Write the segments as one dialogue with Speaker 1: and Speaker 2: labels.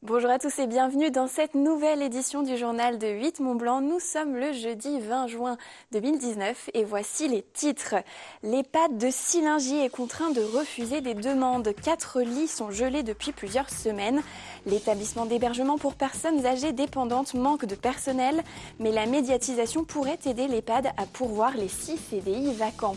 Speaker 1: Bonjour à tous et bienvenue dans cette nouvelle édition du journal de 8 Mont-Blanc. Nous sommes le jeudi 20 juin 2019 et voici les titres. L'EHPAD de Sillingy est contraint de refuser des demandes. 4 lits sont gelés depuis plusieurs semaines. L'établissement d'hébergement pour personnes âgées dépendantes manque de personnel, mais la médiatisation pourrait aider l'EHPAD à pourvoir les 6 CDI vacants.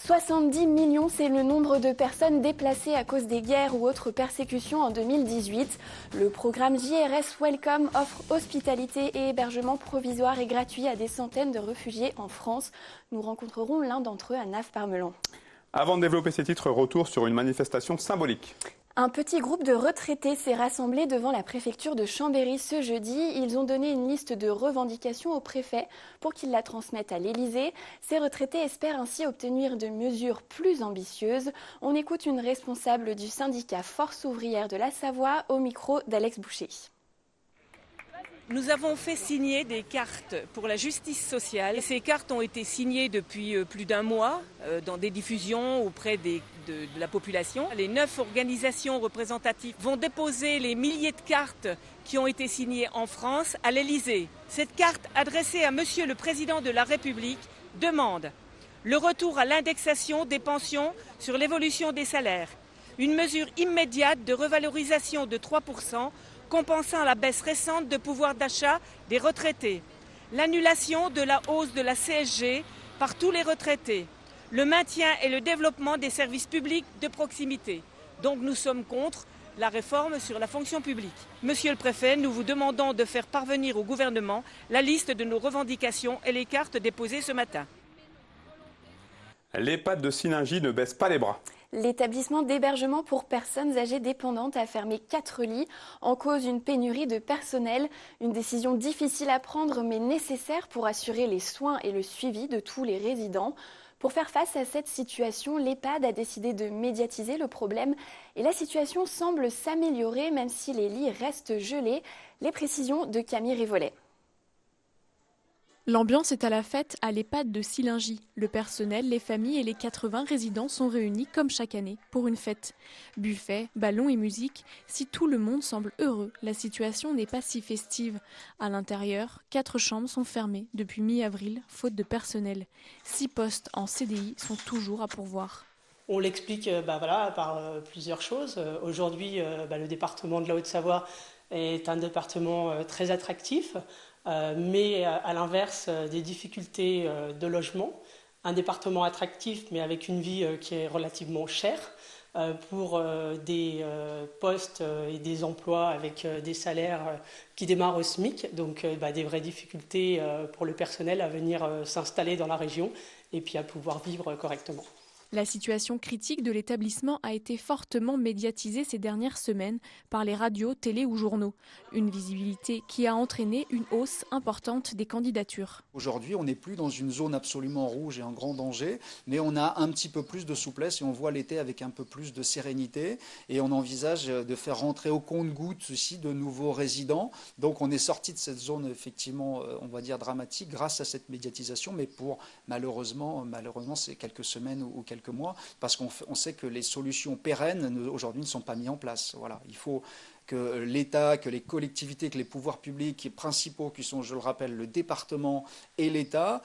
Speaker 1: 70 millions, c'est le nombre de personnes déplacées à cause des guerres ou autres persécutions en 2018. Le programme JRS Welcome offre hospitalité et hébergement provisoire et gratuit à des centaines de réfugiés en France. Nous rencontrerons l'un d'entre eux à Naves-Parmelon.
Speaker 2: Avant de développer ces titres, retour sur une manifestation symbolique.
Speaker 1: Un petit groupe de retraités s'est rassemblé devant la préfecture de Chambéry ce jeudi. Ils ont donné une liste de revendications au préfet pour qu'il la transmette à l'Élysée. Ces retraités espèrent ainsi obtenir de mesures plus ambitieuses. On écoute une responsable du syndicat Force ouvrière de la Savoie au micro d'Alex Boucher.
Speaker 3: Nous avons fait signer des cartes pour la justice sociale. Ces cartes ont été signées depuis plus d'un mois dans des diffusions auprès de la population. Les 9 organisations représentatives vont déposer les milliers de cartes qui ont été signées en France à l'Élysée. Cette carte adressée à Monsieur le Président de la République demande le retour à l'indexation des pensions sur l'évolution des salaires, une mesure immédiate de revalorisation de 3%, compensant la baisse récente de pouvoir d'achat des retraités, l'annulation de la hausse de la CSG par tous les retraités, le maintien et le développement des services publics de proximité. Donc nous sommes contre la réforme sur la fonction publique. Monsieur le préfet, nous vous demandons de faire parvenir au gouvernement la liste de nos revendications et les cartes déposées ce matin.
Speaker 2: L'EHPAD de Sillingy ne baisse pas les bras.
Speaker 1: L'établissement d'hébergement pour personnes âgées dépendantes a fermé 4 lits en cause d'une pénurie de personnel. Une décision difficile à prendre mais nécessaire pour assurer les soins et le suivi de tous les résidents. Pour faire face à cette situation, l'EHPAD a décidé de médiatiser le problème et la situation semble s'améliorer même si les lits restent gelés. Les précisions de Camille Rivollet.
Speaker 4: L'ambiance est à la fête à l'EHPAD de Sillingy. Le personnel, les familles et les 80 résidents sont réunis comme chaque année pour une fête. Buffet, ballons et musique, si tout le monde semble heureux, la situation n'est pas si festive. À l'intérieur, 4 chambres sont fermées depuis mi-avril, faute de personnel. 6 postes en CDI sont toujours à pourvoir.
Speaker 5: On l'explique par plusieurs choses. Aujourd'hui, le département de la Haute-Savoie est un département très attractif. Mais à l'inverse des difficultés de logement, un département attractif mais avec une vie qui est relativement chère pour des postes et des emplois avec des salaires qui démarrent au SMIC, donc des vraies difficultés pour le personnel à venir s'installer dans la région et puis à pouvoir vivre correctement.
Speaker 4: La situation critique de l'établissement a été fortement médiatisée ces dernières semaines par les radios, télé ou journaux. Une visibilité qui a entraîné une hausse importante des candidatures.
Speaker 6: Aujourd'hui, on n'est plus dans une zone absolument rouge et en grand danger, mais on a un petit peu plus de souplesse et on voit l'été avec un peu plus de sérénité. Et on envisage de faire rentrer au compte-gouttes aussi de nouveaux résidents. Donc on est sorti de cette zone effectivement, on va dire dramatique grâce à cette médiatisation, mais pour malheureusement c'est quelques semaines ou quelques mois, parce qu'on sait que les solutions pérennes aujourd'hui ne sont pas mises en place. Voilà, il faut que l'État, que les collectivités, que les pouvoirs publics principaux, qui sont, je le rappelle, le département et l'État,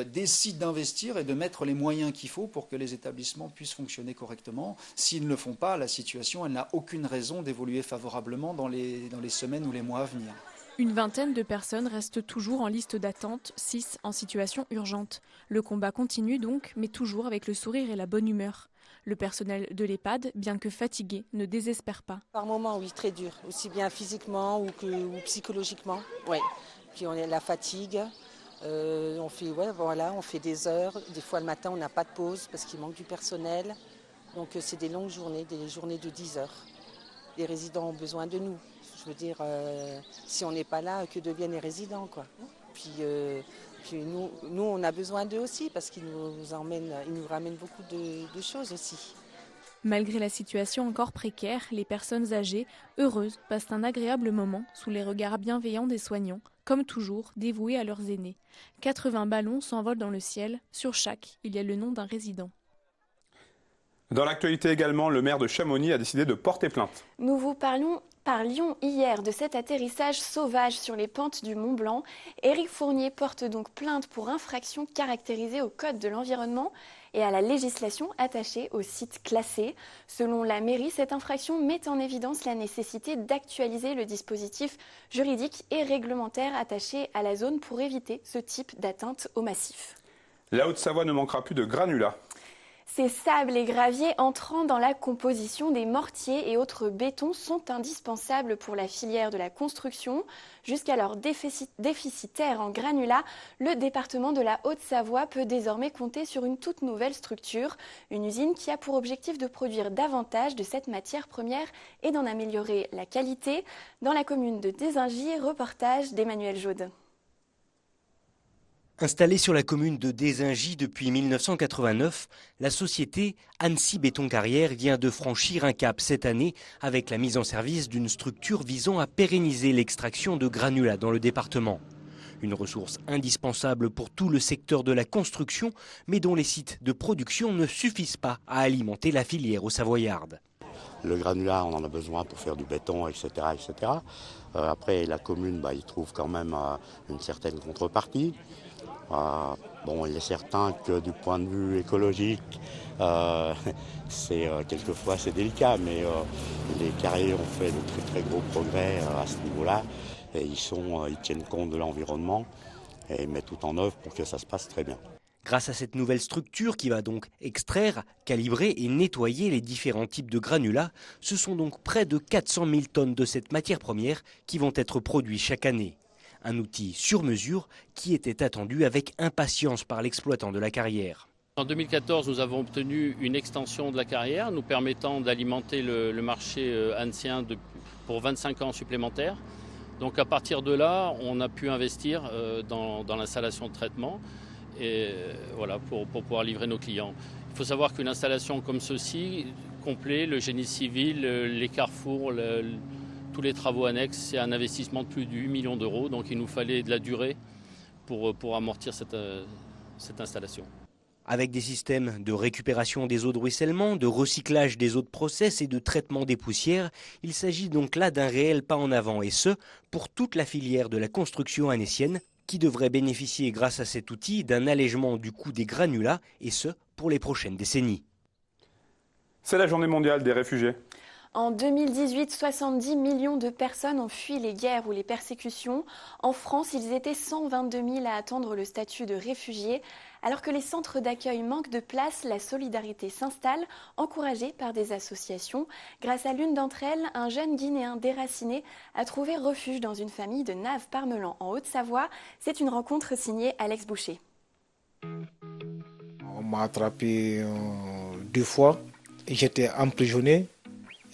Speaker 6: décident d'investir et de mettre les moyens qu'il faut pour que les établissements puissent fonctionner correctement. S'ils ne le font pas, la situation, elle n'a aucune raison d'évoluer favorablement dans les semaines ou les mois à venir.
Speaker 4: Une vingtaine de personnes restent toujours en liste d'attente, 6 en situation urgente. Le combat continue donc, mais toujours avec le sourire et la bonne humeur. Le personnel de l'EHPAD, bien que fatigué, ne désespère pas.
Speaker 7: Par moments, oui, très dur, aussi bien physiquement ou psychologiquement. Ouais. Puis on a la fatigue, on fait des heures. Des fois le matin, on n'a pas de pause parce qu'il manque du personnel. Donc c'est des longues journées, des journées de 10 heures. Les résidents ont besoin de nous. Je veux dire, si on n'est pas là, que deviennent les résidents, quoi. Puis nous, on a besoin d'eux aussi parce qu'ils nous ramènent beaucoup de choses aussi.
Speaker 4: Malgré la situation encore précaire, les personnes âgées, heureuses, passent un agréable moment sous les regards bienveillants des soignants, comme toujours dévoués à leurs aînés. 80 ballons s'envolent dans le ciel. Sur chaque, il y a le nom d'un résident.
Speaker 2: Dans l'actualité également, le maire de Chamonix a décidé de porter plainte.
Speaker 1: Nous vous parlions hier de cet atterrissage sauvage sur les pentes du Mont Blanc. Éric Fournier porte donc plainte pour infraction caractérisée au Code de l'environnement et à la législation attachée aux sites classés. Selon la mairie, cette infraction met en évidence la nécessité d'actualiser le dispositif juridique et réglementaire attaché à la zone pour éviter ce type d'atteinte au massif.
Speaker 2: La Haute-Savoie ne manquera plus de granulats.
Speaker 1: Ces sables et graviers entrant dans la composition des mortiers et autres bétons sont indispensables pour la filière de la construction. Jusqu'alors déficitaire en granulats, le département de la Haute-Savoie peut désormais compter sur une toute nouvelle structure, une usine qui a pour objectif de produire davantage de cette matière première et d'en améliorer la qualité. Dans la commune de Dézingy, reportage d'Emmanuel Jaude.
Speaker 8: Installée sur la commune de Dézingy depuis 1989, la société Annecy Béton Carrière vient de franchir un cap cette année avec la mise en service d'une structure visant à pérenniser l'extraction de granulats dans le département. Une ressource indispensable pour tout le secteur de la construction, mais dont les sites de production ne suffisent pas à alimenter la filière au Savoyarde.
Speaker 9: Le granulat, on en a besoin pour faire du béton, etc. etc. Après, la commune, il trouve quand même une certaine contrepartie. Bon, il est certain que du point de vue écologique, quelquefois c'est délicat, mais les carriers ont fait de très très gros progrès à ce niveau-là et ils tiennent compte de l'environnement et mettent tout en œuvre pour que ça se passe très bien.
Speaker 8: Grâce à cette nouvelle structure qui va donc extraire, calibrer et nettoyer les différents types de granulats, ce sont donc près de 400 000 tonnes de cette matière première qui vont être produits chaque année. Un outil sur mesure qui était attendu avec impatience par l'exploitant de la carrière.
Speaker 10: En 2014, nous avons obtenu une extension de la carrière nous permettant d'alimenter le marché annécien pour 25 ans supplémentaires. Donc à partir de là, on a pu investir dans l'installation de traitement et voilà, pour pouvoir livrer nos clients. Il faut savoir qu'une installation comme ceci, complet, le génie civil, les carrefours, tous les travaux annexes, c'est un investissement de plus de 8 millions d'euros. Donc il nous fallait de la durée pour amortir cette installation.
Speaker 8: Avec des systèmes de récupération des eaux de ruissellement, de recyclage des eaux de process et de traitement des poussières, il s'agit donc là d'un réel pas en avant, et ce, pour toute la filière de la construction annécienne, qui devrait bénéficier grâce à cet outil d'un allègement du coût des granulats, et ce, pour les prochaines décennies.
Speaker 2: C'est la journée mondiale des réfugiés.
Speaker 1: En 2018, 70 millions de personnes ont fui les guerres ou les persécutions. En France, ils étaient 122 000 à attendre le statut de réfugié. Alors que les centres d'accueil manquent de place, la solidarité s'installe, encouragée par des associations. Grâce à l'une d'entre elles, un jeune Guinéen déraciné a trouvé refuge dans une famille de Naves-Parmelan en Haute-Savoie. C'est une rencontre signée Alex Boucher.
Speaker 11: On m'a attrapé 2 fois. J'étais emprisonné.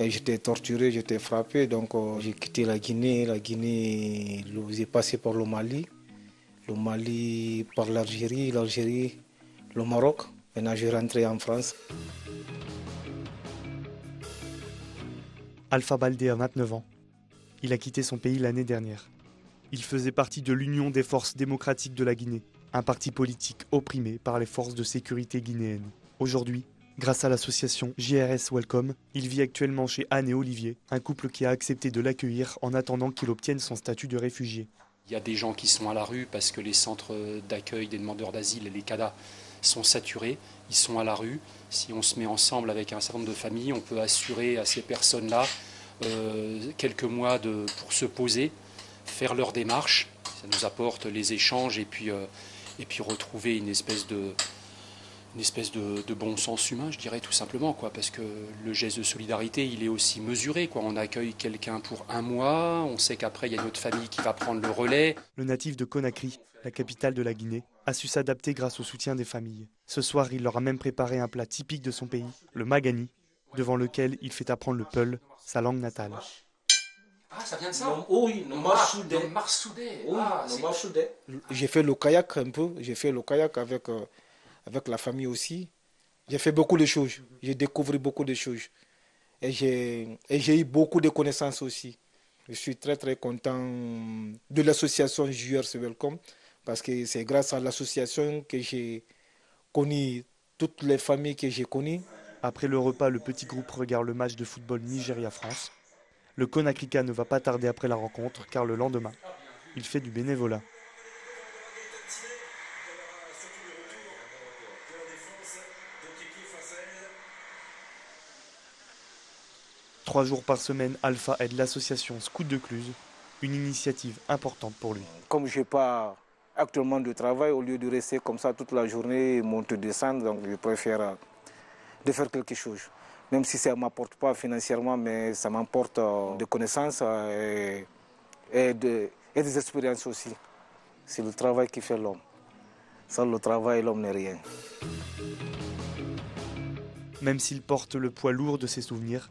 Speaker 11: Et j'étais torturé, j'étais frappé, donc j'ai quitté la Guinée. La Guinée, j'ai passé par le Mali par l'Algérie, le Maroc. Maintenant, je suis rentré en France.
Speaker 12: Alpha Baldé a 29 ans. Il a quitté son pays l'année dernière. Il faisait partie de l'Union des forces démocratiques de la Guinée, un parti politique opprimé par les forces de sécurité guinéennes. Aujourd'hui, grâce à l'association JRS Welcome, il vit actuellement chez Anne et Olivier, un couple qui a accepté de l'accueillir en attendant qu'il obtienne son statut de réfugié.
Speaker 13: Il y a des gens qui sont à la rue parce que les centres d'accueil des demandeurs d'asile et les CADA sont saturés, ils sont à la rue. Si on se met ensemble avec un certain nombre de familles, on peut assurer à ces personnes-là quelques mois pour se poser, faire leur démarche. Ça nous apporte les échanges et puis retrouver une espèce de bon sens humain, je dirais tout simplement, parce que le geste de solidarité, il est aussi mesuré. On accueille quelqu'un pour 1 mois, on sait qu'après, il y a une autre famille qui va prendre le relais.
Speaker 12: Le natif de Conakry, la capitale de la Guinée, a su s'adapter grâce au soutien des familles. Ce soir, il leur a même préparé un plat typique de son pays, le magani, devant lequel il fait apprendre le peul, sa langue natale.
Speaker 13: Ah, ça vient de ça?
Speaker 11: Oui, le
Speaker 13: marsoudais.
Speaker 11: J'ai fait le kayak un peu, avec la famille aussi. J'ai fait beaucoup de choses, j'ai découvert beaucoup de choses. Et j'ai eu beaucoup de connaissances aussi. Je suis très très content de l'association JRS Welcome parce que c'est grâce à l'association que j'ai connu toutes les familles que j'ai connues.
Speaker 12: Après le repas, le petit groupe regarde le match de football Nigeria-France. Le Konakrika ne va pas tarder après la rencontre, car le lendemain, il fait du bénévolat. Trois jours par semaine, Alpha aide l'association Scout de Cluse, une initiative importante pour lui.
Speaker 11: Comme je n'ai pas actuellement de travail, au lieu de rester comme ça toute la journée, monter, descendre, donc je préfère de faire quelque chose. Même si ça ne m'apporte pas financièrement, mais ça m'apporte des connaissances et des expériences aussi. C'est le travail qui fait l'homme. Sans le travail, l'homme n'est rien.
Speaker 12: Même s'il porte le poids lourd de ses souvenirs,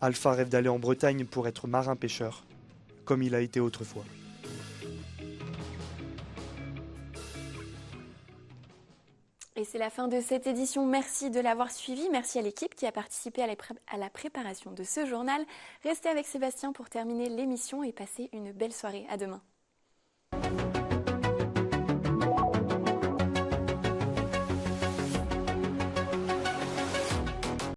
Speaker 12: Alpha rêve d'aller en Bretagne pour être marin-pêcheur, comme il a été autrefois.
Speaker 1: Et c'est la fin de cette édition. Merci de l'avoir suivi. Merci à l'équipe qui a participé à la préparation de ce journal. Restez avec Sébastien pour terminer l'émission et passez une belle soirée. À demain.